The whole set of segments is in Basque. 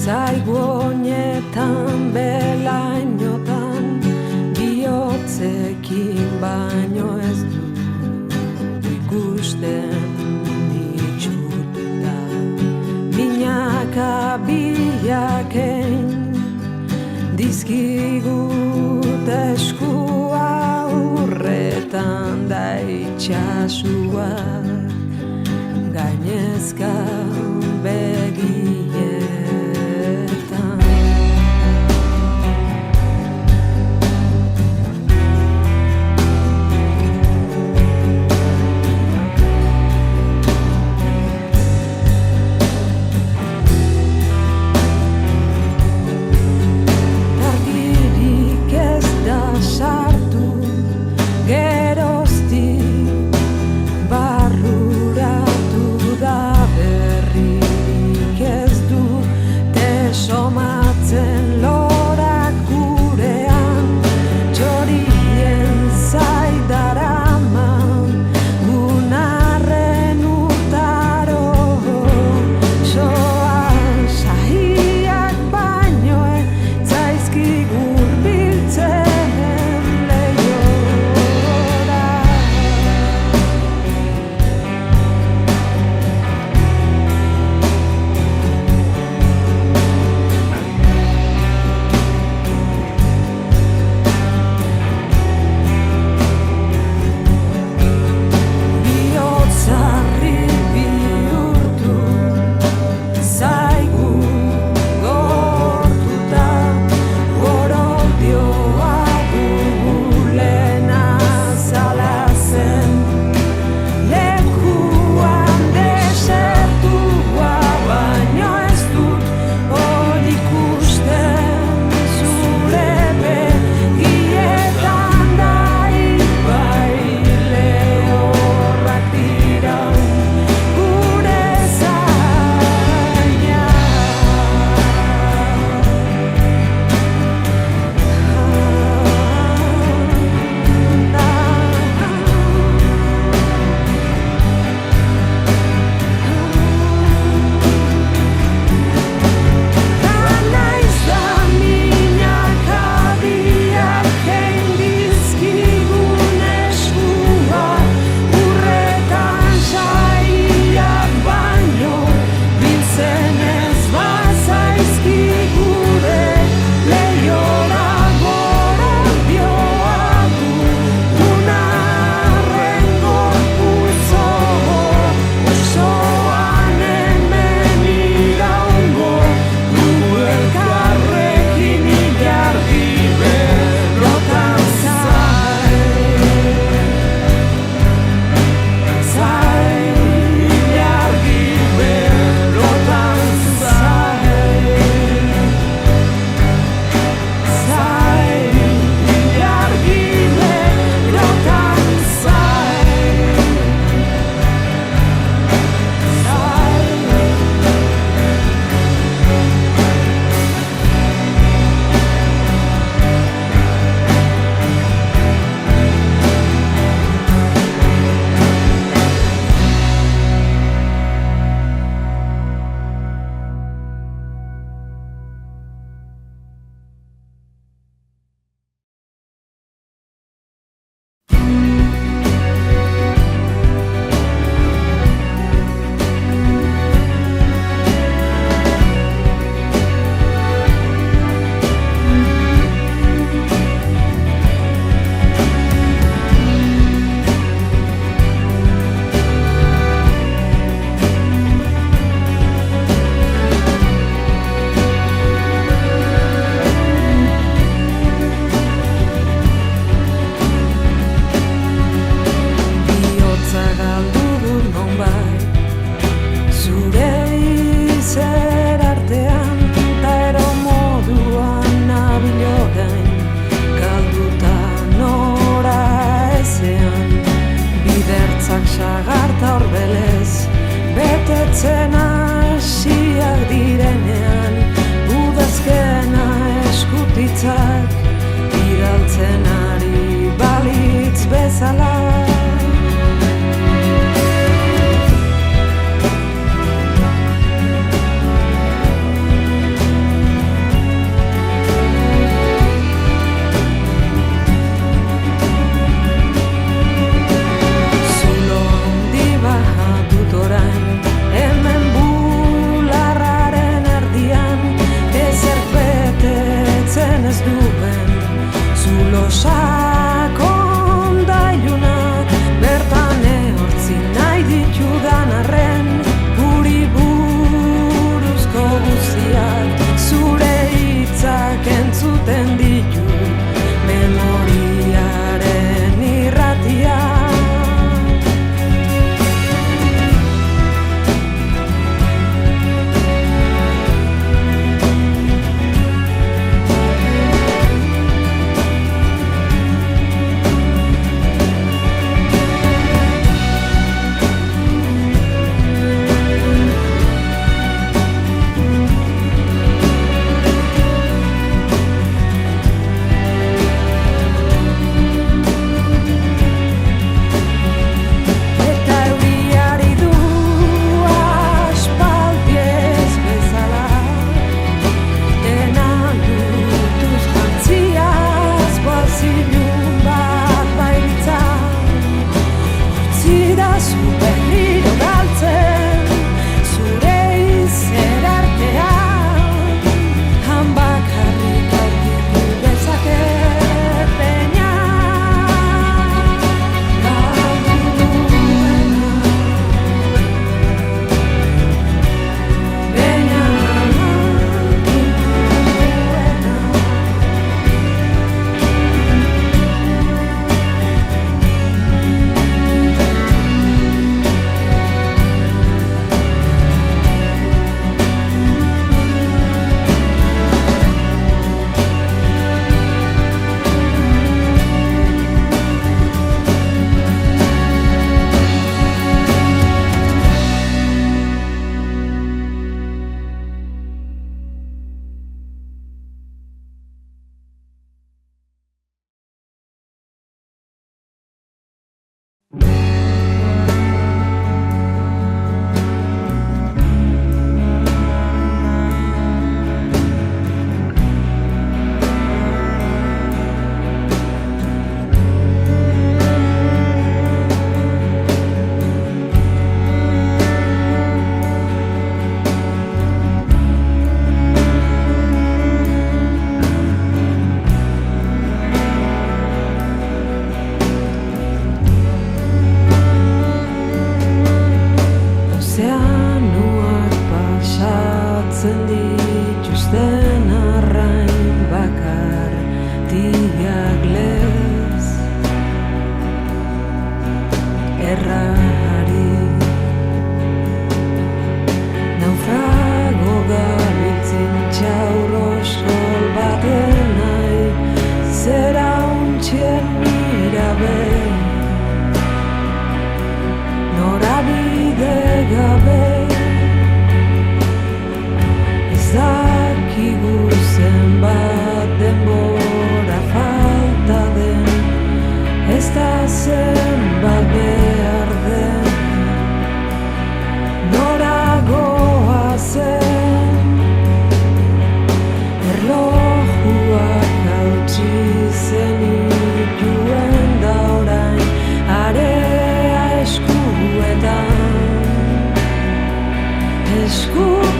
zaigu honetan belainotan bihotzekin baino ez du ikusten itxututa binaka bilakein dizkigut eskua urretan da itxasua gainezka begietan. Argirik ez da sartu geroztik barruratu da berrik ez dute somatzen lorak gurean txorien zaidaraman gunarren urtaro soa sahiak baino ez zaizkig hurbiltzen leihora. Bihotzarri bihurtu zaigu gortuta goroldioa dugu lehena zala zen lekuan desertua baino ez dut hori ikusten zure begietan da ibai lehorrak dira gure zaina. Naiz da minaka bilakein dizkigun eskua urretan sahiak baino biltzen ez bazaizkigure leihora goroldioa gunarren gorputzo osoan hemen iraungo du elkarrekin ilargi berrotan ilargi berrotan ilargi berrotan bihotza galdu dut nonbait zure izer artean ta ero moduan nabil orain galduta nora ezean bidertzak sagarta horbelez betetzen hasiak direnean udazkena eskutitzak iraltzen ari balitz bezala.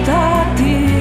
zutatik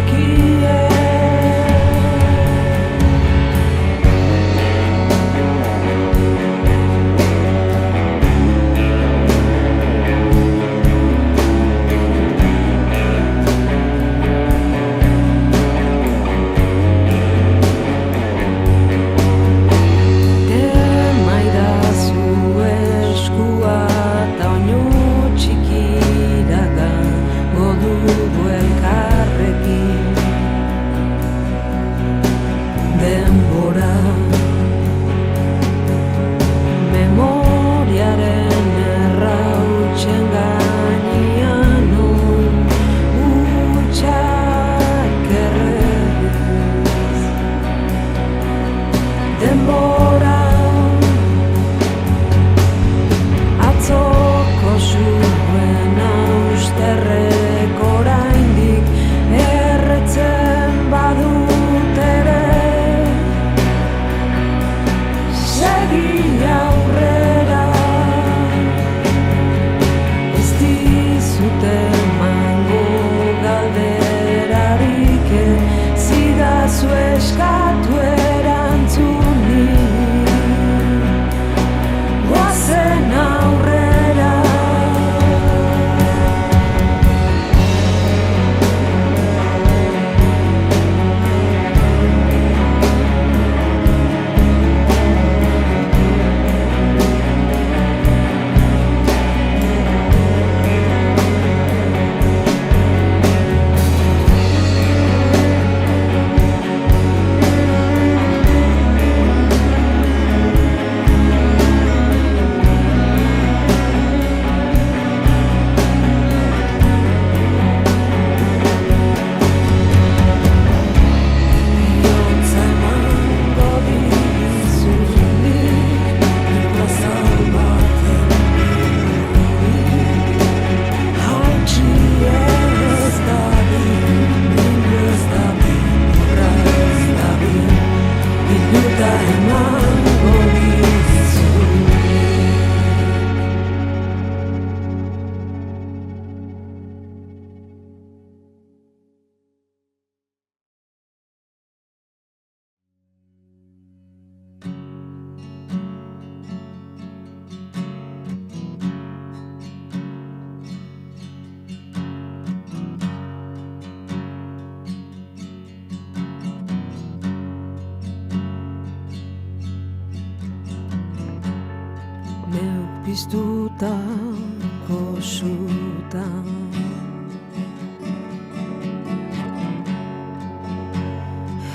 piztutako sutan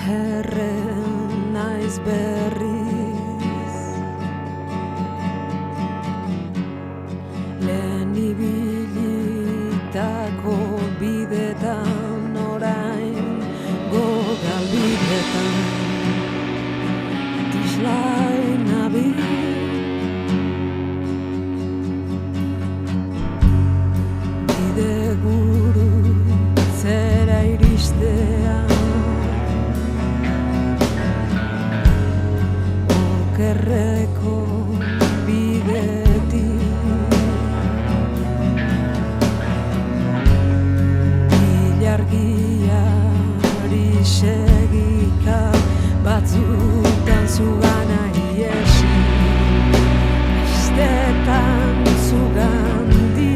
herren naiz berriz lehen ibilitako bidetan orain gogalbidetan tislai nabil zera iristea okerreko bidetik ilargiari segika batzutan zugana iesi istetan zugandi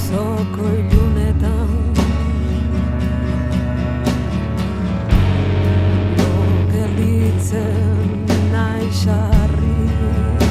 zoko ilunetan lo gelditzen nahi sarri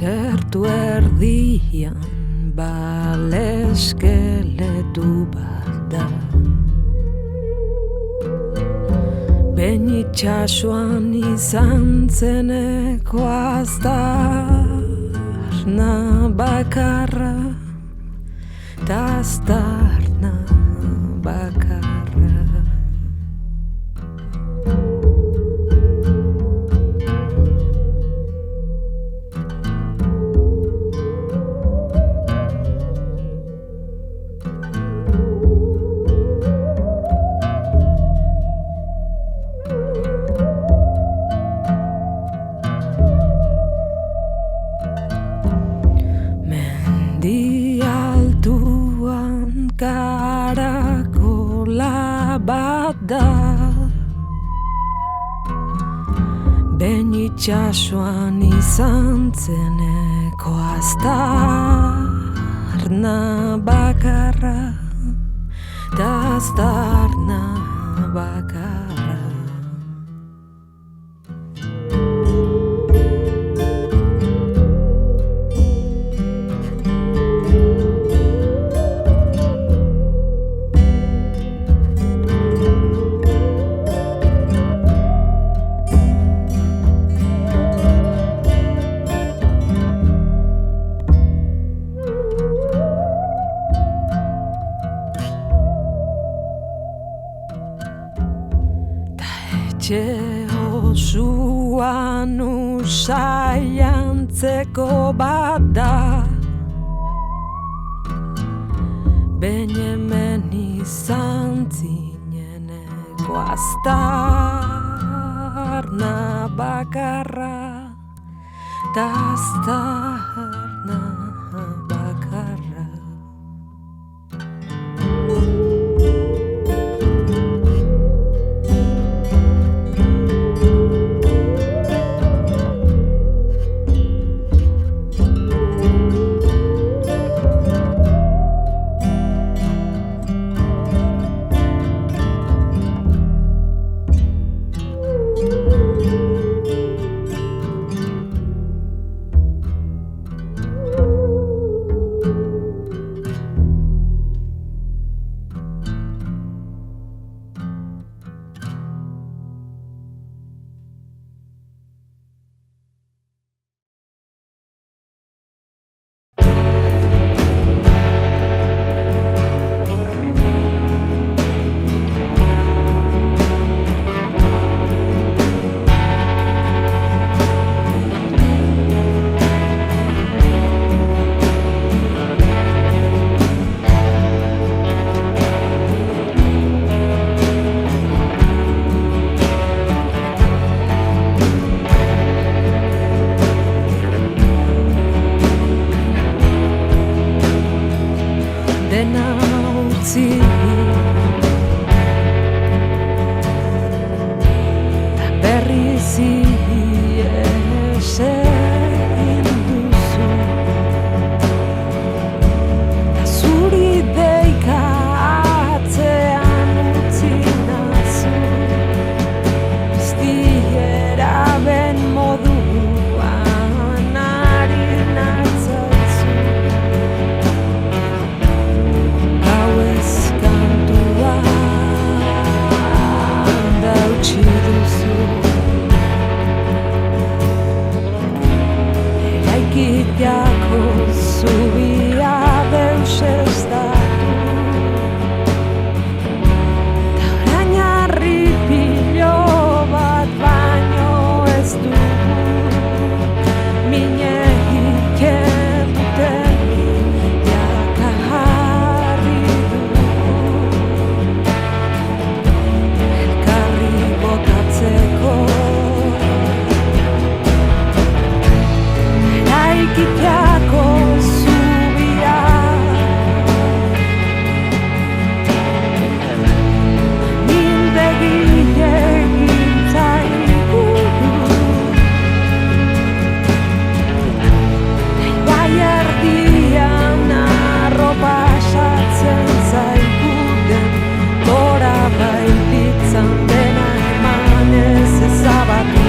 Gertu erdian baleskeletu bat da. Behin itxasuan izan zeneko aztarna bakarra, ta aztarna bakarra. Karakola bat da, behin itxasuan izan zeneko aztarna bakarra, ta aztarna bakarra. Etxe osoan usaiantzeko bat da, behin hemen izan zineneko aztarna bakarra, ta aztarna bakarra. Dena utzi ta berriz ihes egin duzu, ta zuri deika atzean utzi nazu, iztiera ben moduan ari natzaizu. Eraikitzako zubia deus ez datu, ta orain harripilo bat baino ez dugu, minek eduten jakaharri dugu, elkarri botatzeko. Eraikitzako zubia, mintegi egin zaigu, ibai erdian arropa pasatzen zaiguten, gora bailitzan dena emanez ezabatu.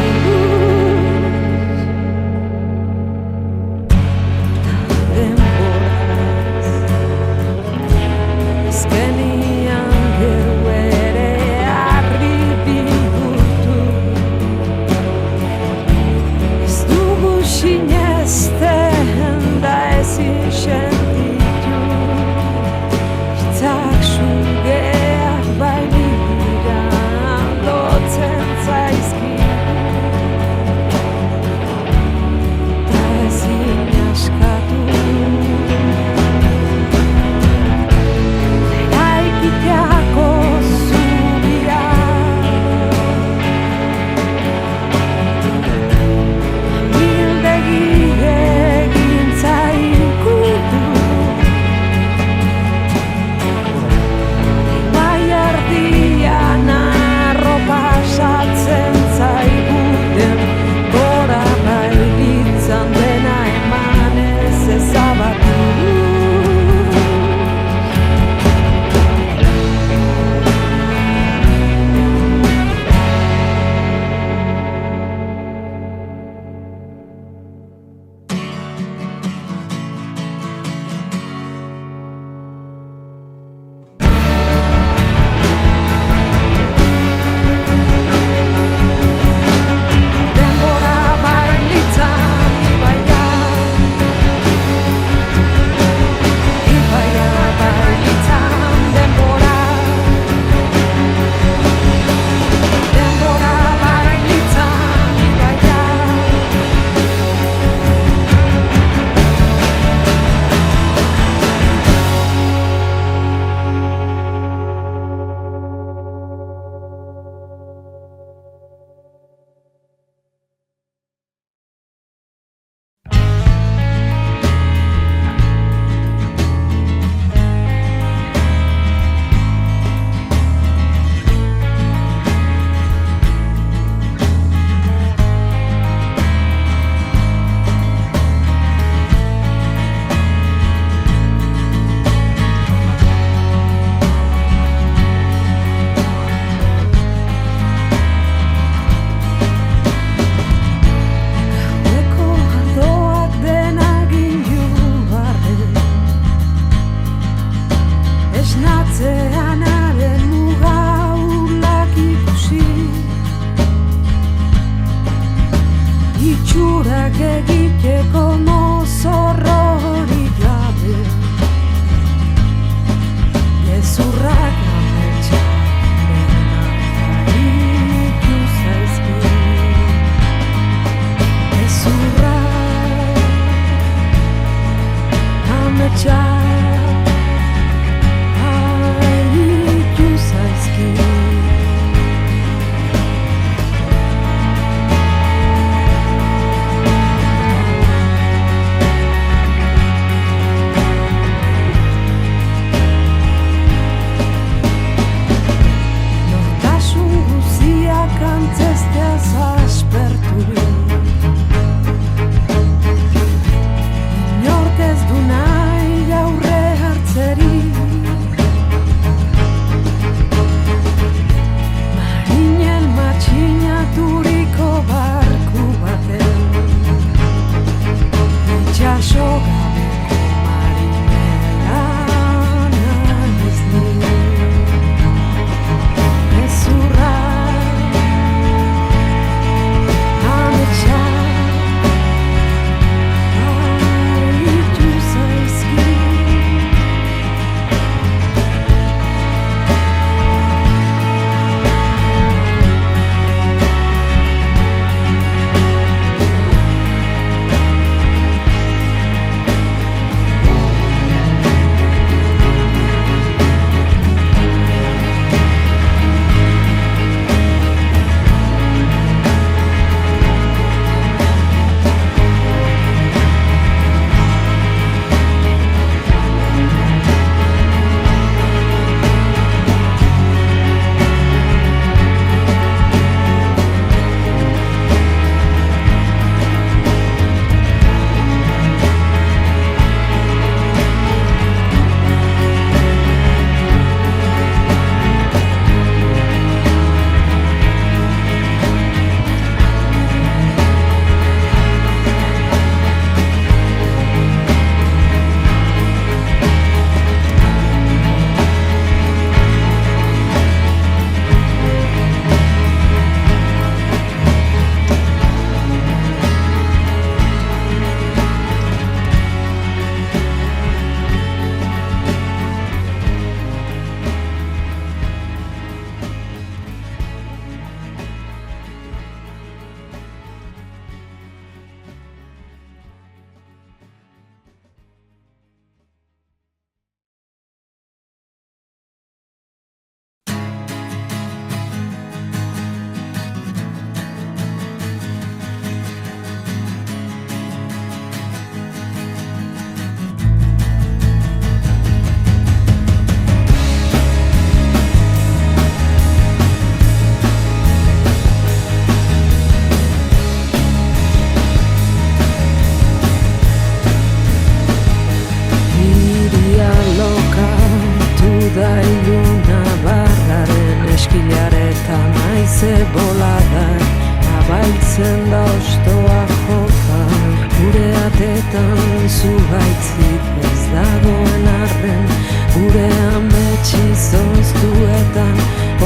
artetan zuhaitzik ez dagoen arren, gure ametsi zoztuetan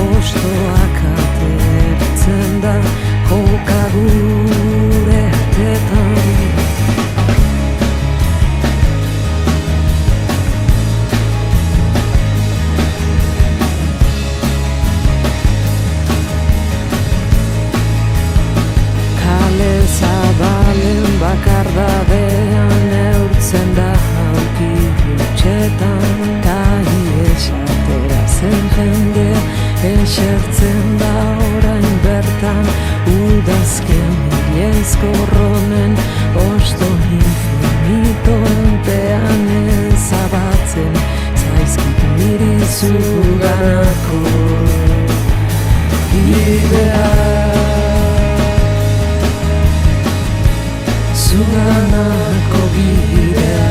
ostoak atertzen da joka gure artetan. Zabalen bakardadean neurtzen da aurki hutsetan, ta iesatera zen jendea esertzen da orain bertan, udazken milezko ronen osto infinitoen pean ezabatzen zaizkit niri zuganako bidea. Zuganako bidea.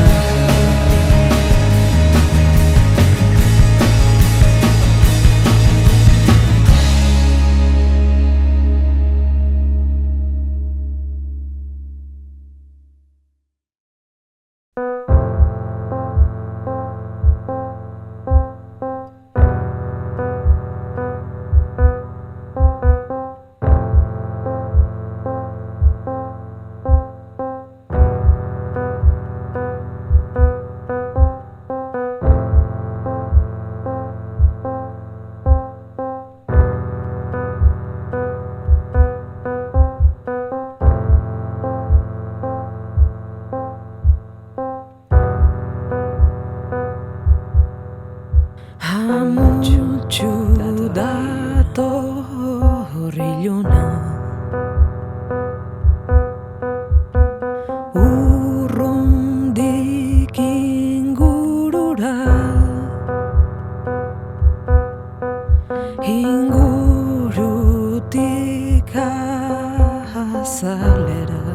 Amutxu dator iluna, urrundik ingurura, ingurutik azalera,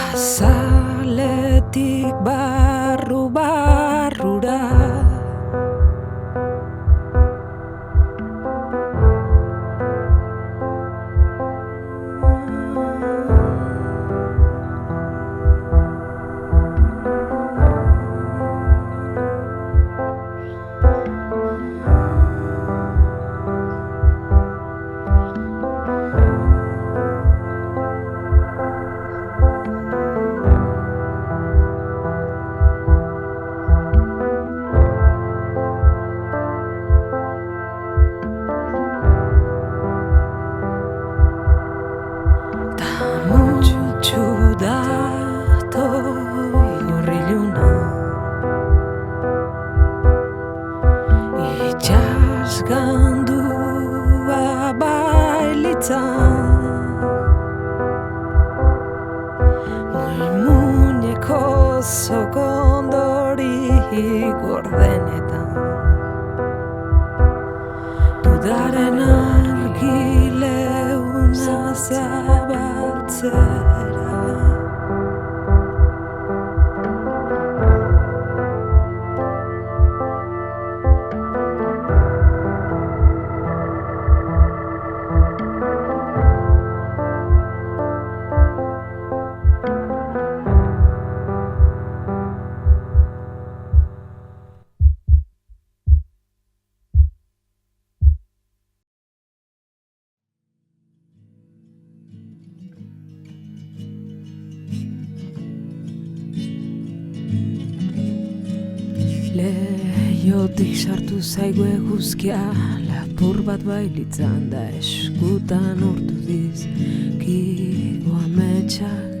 azaletik barrura. Gandua bailitzan, muñeko zokondori gordenetan, dudaren argileuna zabaltzera. Leiotik sartu zaigu eguzkia, lapur bat bailitzan da eskutan urtu dizkigu ametsak,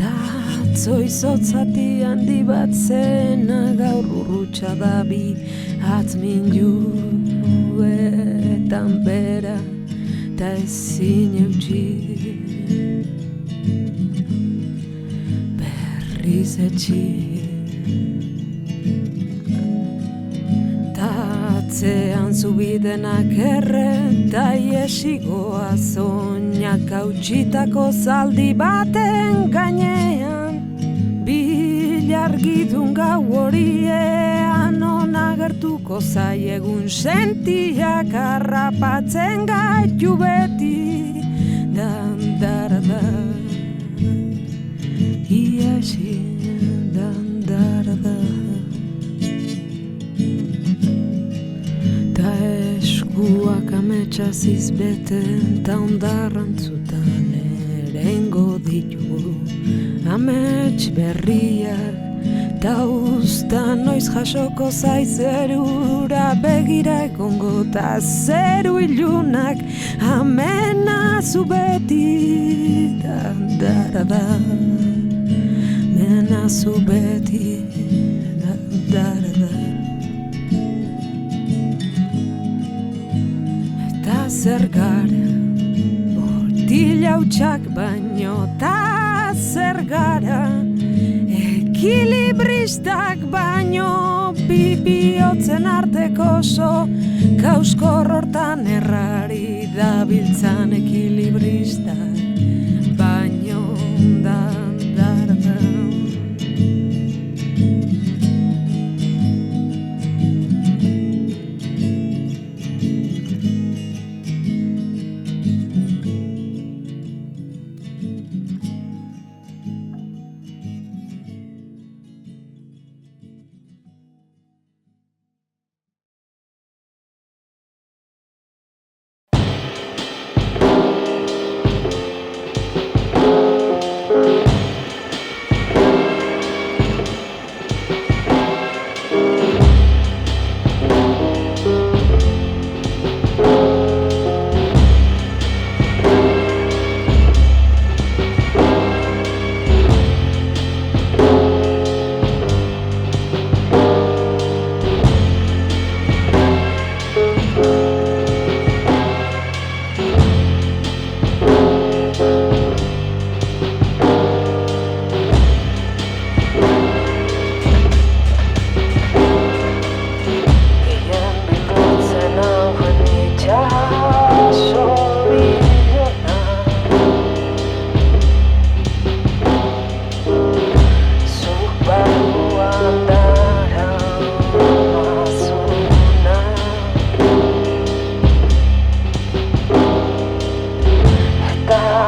ta atzo izotzati handi bat zena gaur urrutsa da bi atzmin juetan bera, ta ezin eutxi berriz etxi. Atzean zubidenak erreta iesigoa zoinak hautsitako zaldi baten gainean, bilargidun gau horiean onagertuko zaiegun sentiak harrapatzen gaitu beti, dandarada. iesi dandarada ta eskuak ametsaz izbeten ta ondarrantzutan erengo ditugu amets berriak ta usta noiz jasoko zaizerura begira egongo ta zeru ilunak amena zu beti dandarada mena zu beti dandarada eta zer gara bortila hutsak baino ta zer gara ekilibristak baino bihiotzen arteko oso kauskor hortan errari dabiltzan ekilibristak baino dandarda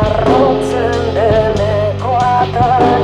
Arrotzen deneko atar